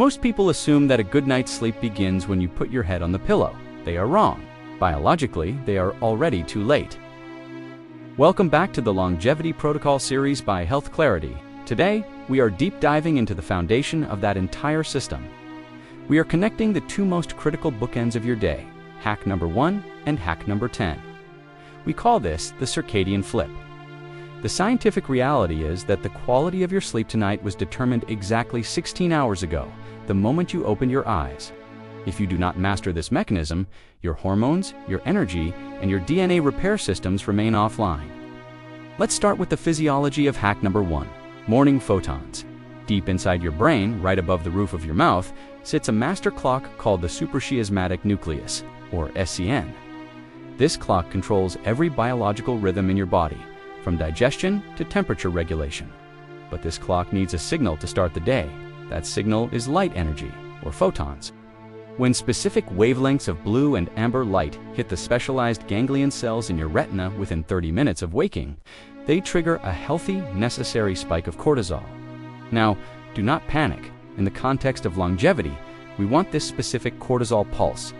Most people assume that a good night's sleep begins when you put your head on the pillow. They are wrong. Biologically, they are already too late. Welcome back to the Longevity Protocol series by Health Clarity. Today, we are deep diving into the foundation of that entire system. We are connecting the two most critical bookends of your day, hack number 1 and hack number 10. We call this the circadian flip. The scientific reality is that the quality of your sleep tonight was determined exactly 16 hours ago, the moment you opened your eyes. If you do not master this mechanism, your hormones, your energy, and your DNA repair systems remain offline. Let's start with the physiology of hack number 1, morning photons. Deep inside your brain, right above the roof of your mouth, sits a master clock called the suprachiasmatic nucleus, or SCN. This clock controls every biological rhythm in your body, from digestion to temperature regulation. But this clock needs a signal to start the day. That signal is light energy, or photons. When specific wavelengths of blue and amber light hit the specialized ganglion cells in your retina within 30 minutes of waking, they trigger a healthy, necessary spike of cortisol. Now, do not panic. In the context of longevity, we want this specific cortisol pulse.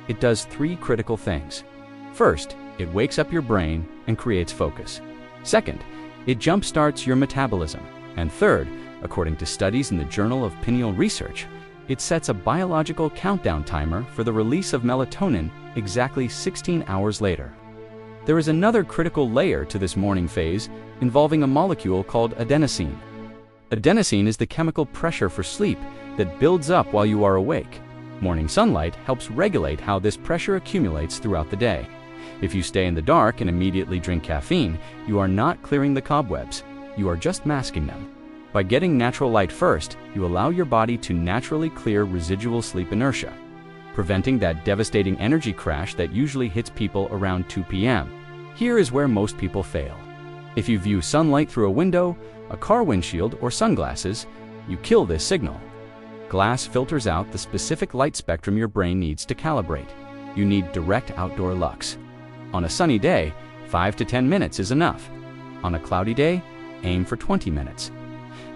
It does 3 critical things. First, it wakes up your brain and creates focus. Second, it jumpstarts your metabolism. And third, according to studies in the Journal of Pineal Research, it sets a biological countdown timer for the release of melatonin exactly 16 hours later. There is another critical layer to this morning phase involving a molecule called adenosine. Adenosine is the chemical pressure for sleep that builds up while you are awake. Morning sunlight helps regulate how this pressure accumulates throughout the day. If you stay in the dark and immediately drink caffeine, you are not clearing the cobwebs, you are just masking them. By getting natural light first, you allow your body to naturally clear residual sleep inertia, preventing that devastating energy crash that usually hits people around 2 p.m. Here is where most people fail. If you view sunlight through a window, a car windshield, or sunglasses, you kill this signal. Glass filters out the specific light spectrum your brain needs to calibrate. You need direct outdoor lux. On a sunny day, 5 to 10 minutes is enough. On a cloudy day, aim for 20 minutes.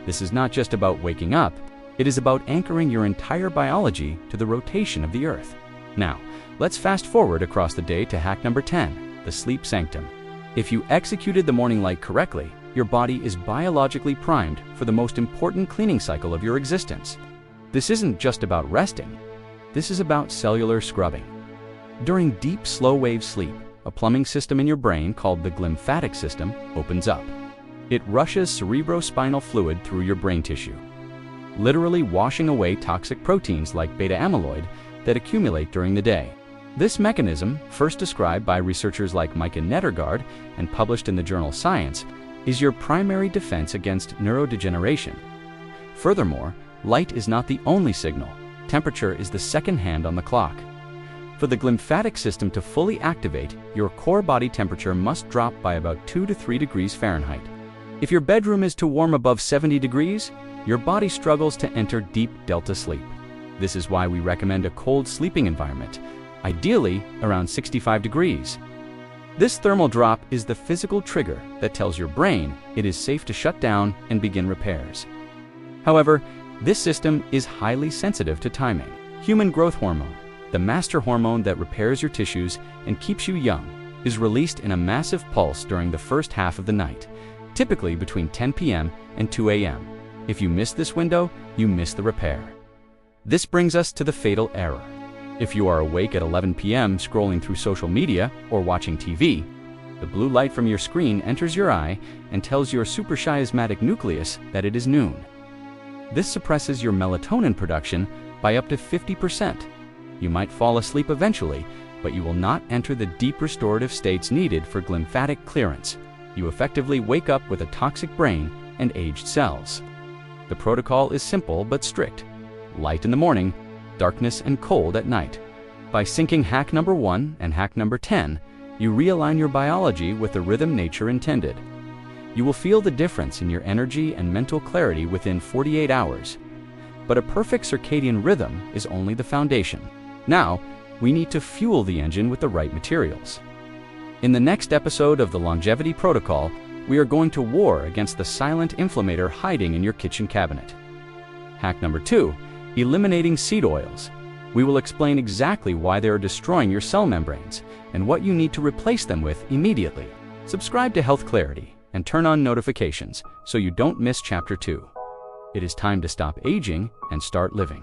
This is not just about waking up, it is about anchoring your entire biology to the rotation of the Earth. Now, let's fast forward across the day to hack number 10, the sleep sanctum. If you executed the morning light correctly, your body is biologically primed for the most important cleaning cycle of your existence. This isn't just about resting, this is about cellular scrubbing. During deep, slow-wave sleep, a plumbing system in your brain called the glymphatic system opens up. It rushes cerebrospinal fluid through your brain tissue, literally washing away toxic proteins like beta amyloid that accumulate during the day. This mechanism, first described by researchers like Micah Nettergaard and published in the journal Science, is your primary defense against neurodegeneration. Furthermore, light is not the only signal. Temperature is the second hand on the clock. For the glymphatic system to fully activate, your core body temperature must drop by about 2 to 3 degrees Fahrenheit. If your bedroom is too warm above 70 degrees, your body struggles to enter deep delta sleep. This is why we recommend a cold sleeping environment, ideally around 65 degrees. This thermal drop is the physical trigger that tells your brain it is safe to shut down and begin repairs. However, this system is highly sensitive to timing. Human growth hormone, the master hormone that repairs your tissues and keeps you young, is released in a massive pulse during the first half of the night, typically between 10 p.m. and 2 a.m. If you miss this window, you miss the repair. This brings us to the fatal error. If you are awake at 11 p.m. scrolling through social media or watching TV, the blue light from your screen enters your eye and tells your suprachiasmatic nucleus that it is noon. This suppresses your melatonin production by up to 50%. You might fall asleep eventually, but you will not enter the deep restorative states needed for glymphatic clearance. You effectively wake up with a toxic brain and aged cells. The protocol is simple but strict. Light in the morning, darkness and cold at night. By syncing hack number 1 and hack number 10, you realign your biology with the rhythm nature intended. You will feel the difference in your energy and mental clarity within 48 hours. But a perfect circadian rhythm is only the foundation. Now, we need to fuel the engine with the right materials. In the next episode of the Longevity Protocol, we are going to war against the silent inflammator hiding in your kitchen cabinet. Hack number 2, Eliminating seed oils. We will explain exactly why they are destroying your cell membranes and what you need to replace them with immediately. Subscribe to Health Clarity and turn on notifications so you don't miss Chapter 2. It is time to stop aging and start living.